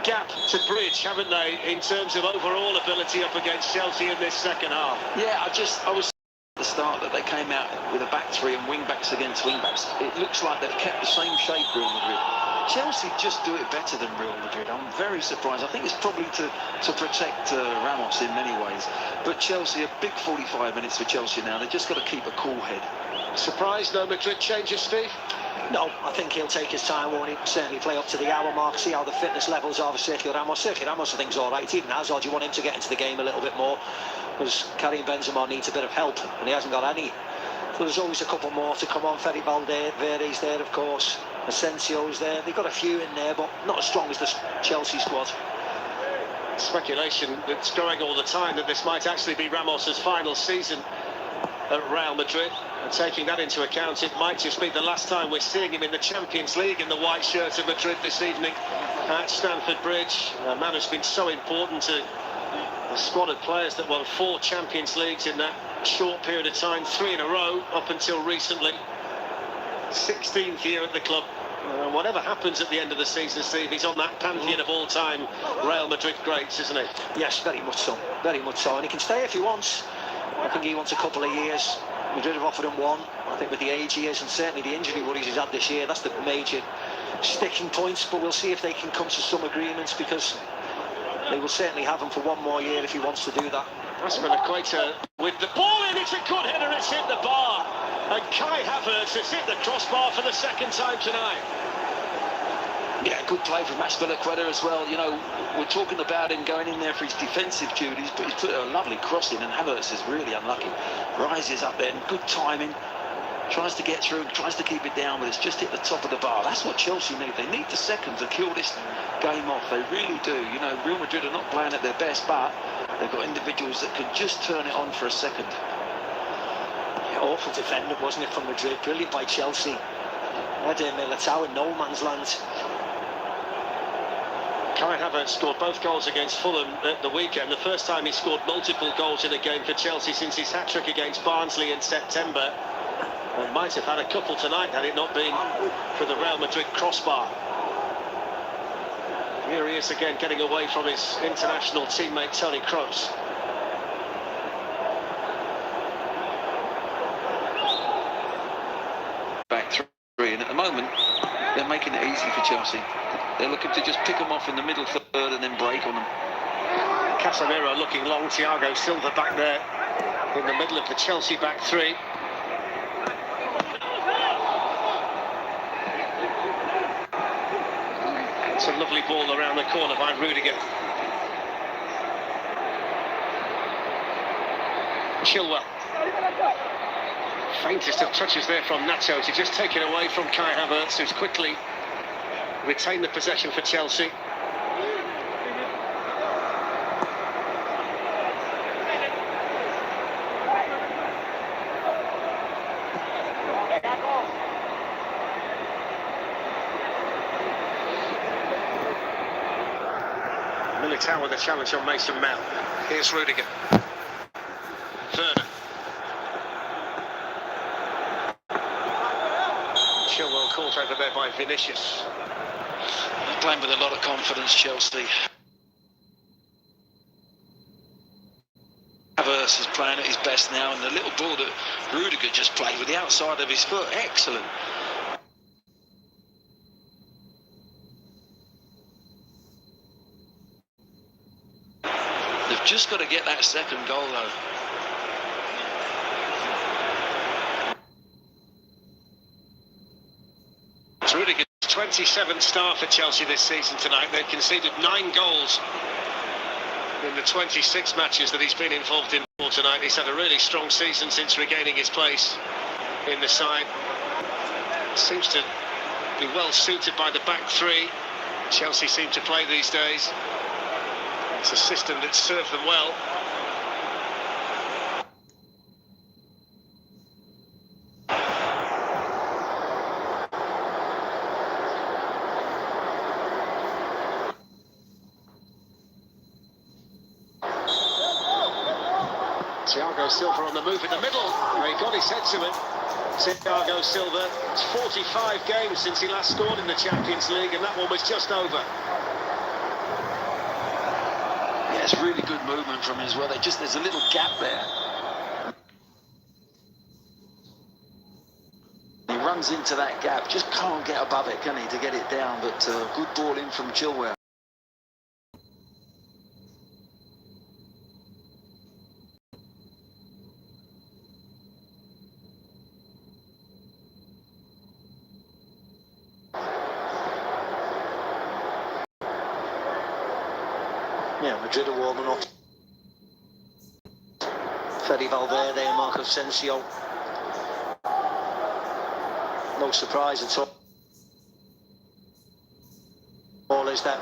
gap to bridge, haven't they, in terms of overall ability up against Chelsea in this second half? Yeah, I was at the start that they came out with a back three and wing backs against wing backs. It looks like they've kept the same shape, Real Madrid. Chelsea just do it better than Real Madrid. I'm very surprised. I think it's probably to protect Ramos in many ways. But Chelsea, a big 45 minutes for Chelsea now. They've just got to keep a cool head. Surprised no Madrid changes, Steve? No, I think he'll take his time, won't he? Certainly play up to the hour mark, see how the fitness levels are for Sergio Ramos. Sergio Ramos, I think, is all right. Even Hazard, you want him to get into the game a little bit more, because Karim Benzema needs a bit of help, and he hasn't got any. So there's always a couple more to come on. Fede Valverde's there, of course. Asensio's there. They've got a few in there, but not as strong as the Chelsea squad. Speculation that's going all the time that this might actually be Ramos's final season at Real Madrid. And taking that into account, it might just be the last time we're seeing him in the Champions League in the white shirt of Madrid this evening at Stamford Bridge. A man who's been so important to the squad of players that won 4 Champions Leagues in that short period of time, 3 in a row up until recently. 16th year at the club. Whatever happens at the end of the season, Steve, he's on that pantheon of all-time Real Madrid greats, isn't he? Yes, very much so. Very much so. And he can stay if he wants. I think he wants a couple of years. Madrid have offered him 1. I think with the age he is, and certainly the injury worries he's had this year, that's the major sticking points. But we'll see if they can come to some agreements, because they will certainly have him for 1 more year if he wants to do that. Aspilicueta with the ball in, it's a good header, it's hit the bar. And Kai Havertz has hit the crossbar for the second time tonight. Yeah, good play from Aspilicueta as well. You know, we're talking about him going in there for his defensive duties, but he's put a lovely cross in, and Havertz is really unlucky. Rises up there, and good timing. Tries to get through, tries to keep it down, but it's just hit the top of the bar. That's what Chelsea need. They need the second to kill this game off. They really do. You know, Real Madrid are not playing at their best, but they've got individuals that can just turn it on for a second. Awful defending, wasn't it, from Madrid? Brilliant by Chelsea. Eder Militao in no man's land. Kai Havertz scored both goals against Fulham at the weekend. The first time he scored multiple goals in a game for Chelsea since his hat-trick against Barnsley in September. And might have had a couple tonight had it not been for the Real Madrid crossbar. Here he is again, getting away from his international teammate Toni Kroos. Back three, and at the moment they're making it easy for Chelsea. They're looking to just pick them off in the middle third and then break on them. Casemiro looking long, Thiago Silva back there in the middle of the Chelsea back three. It's a lovely ball around the corner by Rudiger. Chilwell. Faintest of touches there from Nacho to just take it away from Kai Havertz, who's quickly retained the possession for Chelsea. Militao with a challenge on Mason Mount. Here's Rudiger. Werner. Chilwell caught over there by Vinicius. They're playing with a lot of confidence, Chelsea. Havertz is playing at his best now, and the little ball that Rudiger just played with the outside of his foot, excellent. They've just got to get that second goal, though. It's Rudiger's 27th start for Chelsea this season tonight. They've conceded 9 goals in the 26 matches that he's been involved in for tonight. He's had a really strong season since regaining his place in the side. Seems to be well suited by the back three Chelsea seem to play these days. It's a system that's served them well. Thiago Silva on the move in the middle. He got his head to it. Thiago Silva, it's 45 games since he last scored in the Champions League, and that one was just over. Yeah, it's really good movement from him as well. There's a little gap there. He runs into that gap, just can't get above it, can he, to get it down, but good ball in from Chilwell. Yeah, Madrid are warming up. Fede Valverde and Marco Asensio. No surprise at all is that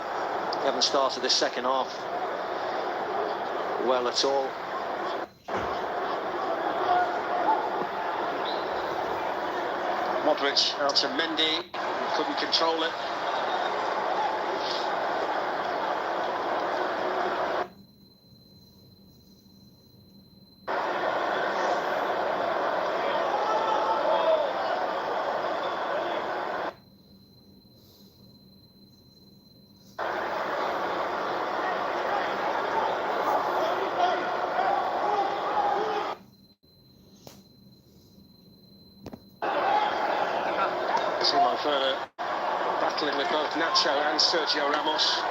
they haven't started the second half well at all. Modric out to Mendy, couldn't control it. Werner battling with both Nacho and Sergio Ramos.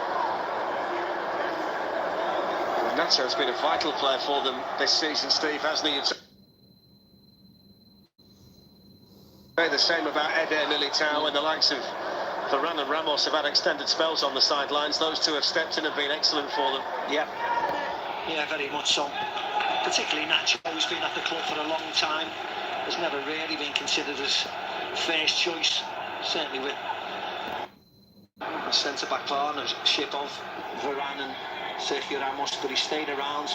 Well, Nacho's been a vital player for them this season, Steve, hasn't he? You'd say the same about Eder Militao, and the likes of Varane and Ramos have had extended spells on the sidelines. Those two have stepped in and been excellent for them. Yeah, very much so. Particularly Nacho, who's been at the club for a long time, has never really been considered as first choice. Certainly with a centre-back partnership of Varane and Sergio Ramos, but he stayed around.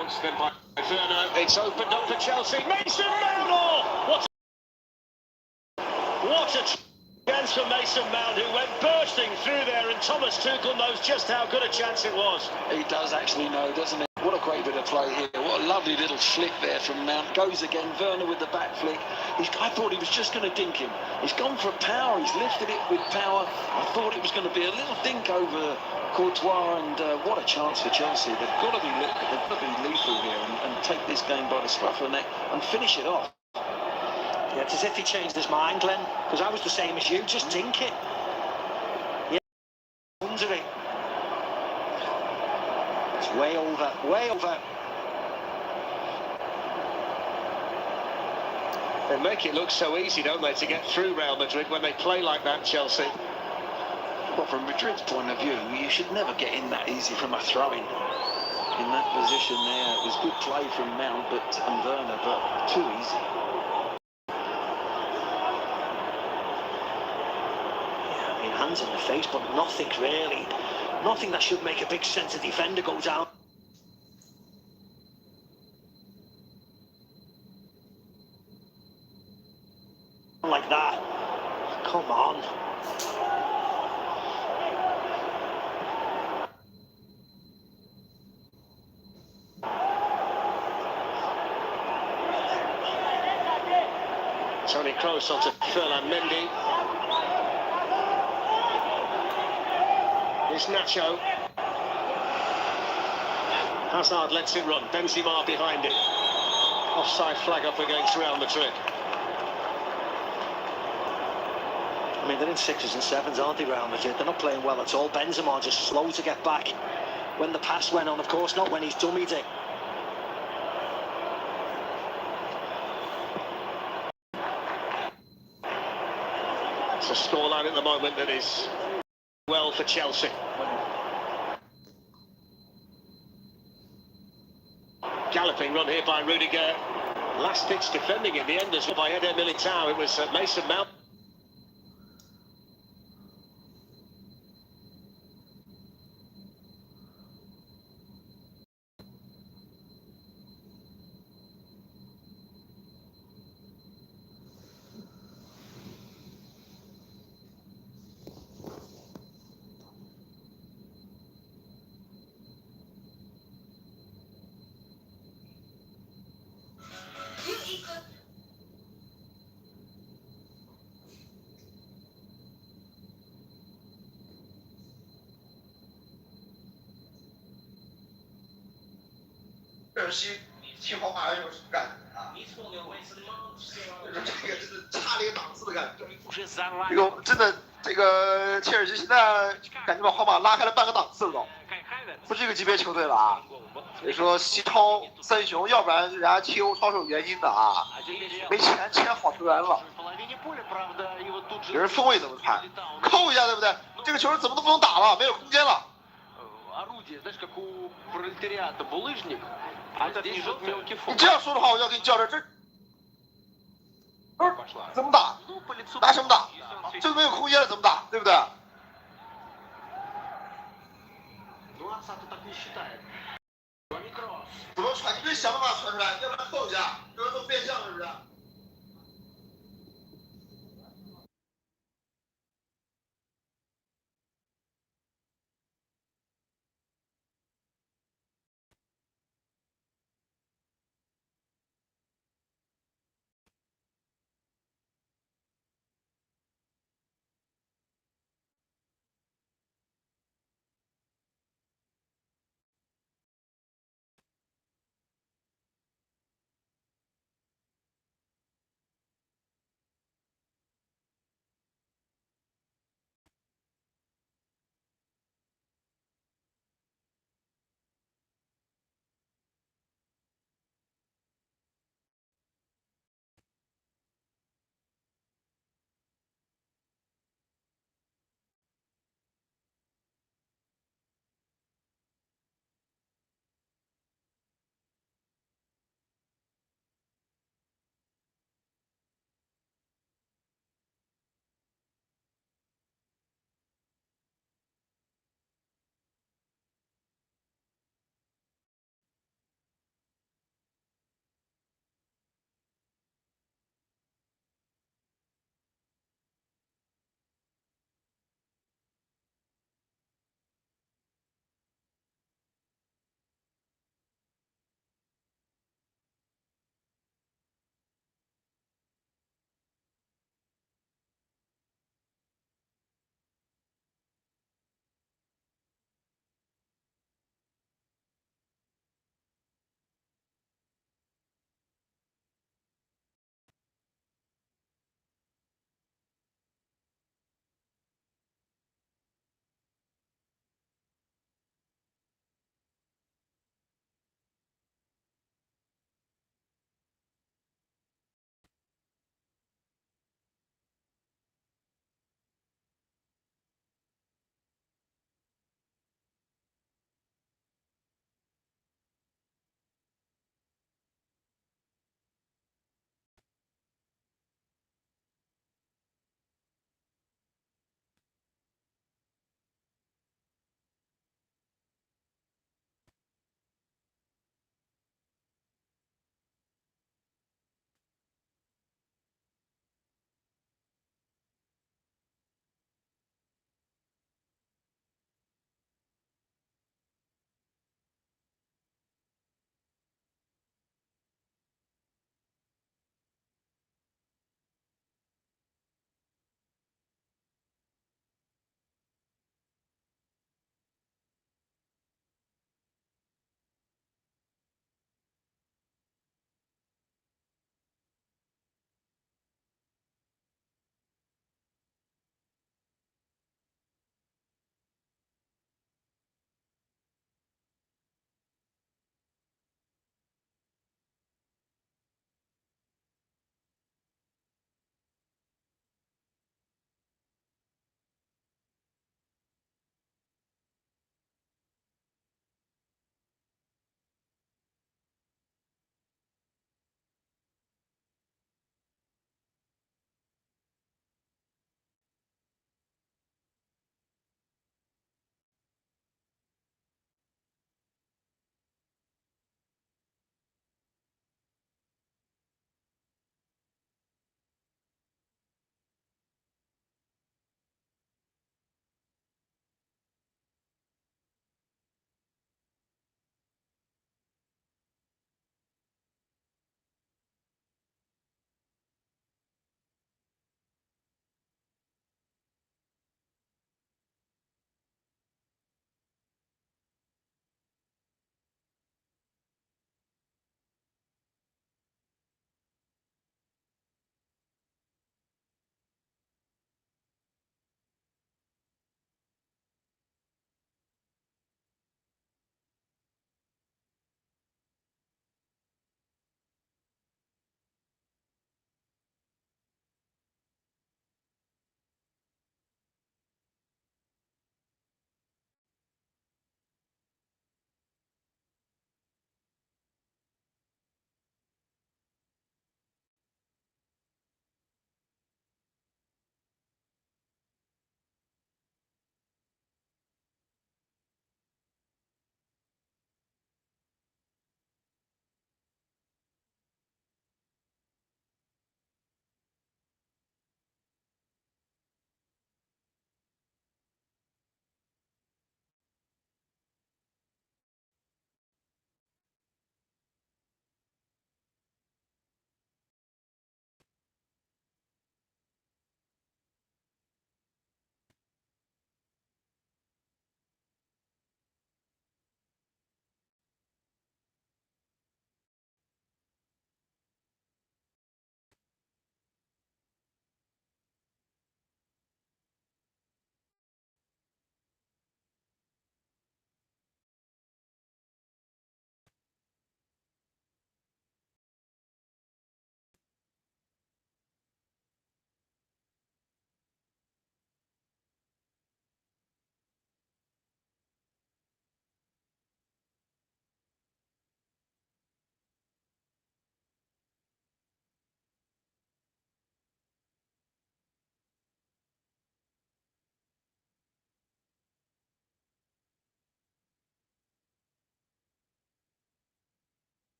Mount, then by Werner. It's opened up for Chelsea. Mason Mount! What a chance for Mason Mount, who went bursting through there, and Thomas Tuchel knows just how good a chance it was. He does actually know, doesn't he? What a great bit of play here. What a lovely little flick there from Mount. Goes again, Werner with the back flick. I thought he was just going to dink him. He's gone for a power. He's lifted it with power. I thought it was going to be a little dink over Courtois, and what a chance for Chelsea. They've got to be lethal here and take this game by the scruff of the neck and finish it off. Yeah, it's as if he changed his mind, Glenn, because I was the same as you. Just dink it. Yeah, under it. It's way over, way over. They make it look so easy, don't they, to get through Real Madrid when they play like that, Chelsea. Well, from Madrid's point of view, you should never get in that easy from a throw-in. In that position there, it was good play from Mount and Werner, but too easy. Yeah, I mean, hands in the face, but nothing really. Nothing that should make a big centre defender go down. Like that. Come on. Toni Kroos onto Ferland Mendy. Here's Nacho. Hazard lets it run. Benzema behind it. Offside flag up against Real Madrid. I mean, they're in 6s and 7s, aren't they, Real Madrid? They're not playing well at all. Benzema just slow to get back. When the pass went on, of course, not when he's dummied it. It's a scoreline at the moment that is well for Chelsea. Galloping run here by Rudiger. Last ditch defending in the end as well by Eder Militao. It was Mason Mount.这个切尔西现在感觉把皇马拉开了半个档次了都，不是一个级别球队了啊。所以说西超三雄，要不然人家弃欧超是有原因的啊，没钱签好球员了。有人风味怎么判？扣一下对不对？这个球怎么都不能打了，没有空间了。你这样说的话，我就要给你叫这怎么打？拿什么打？这个没有空间了，怎么打？对不对？怎么传？你得想办法传出来，要不然扣一下，这都变相是不是？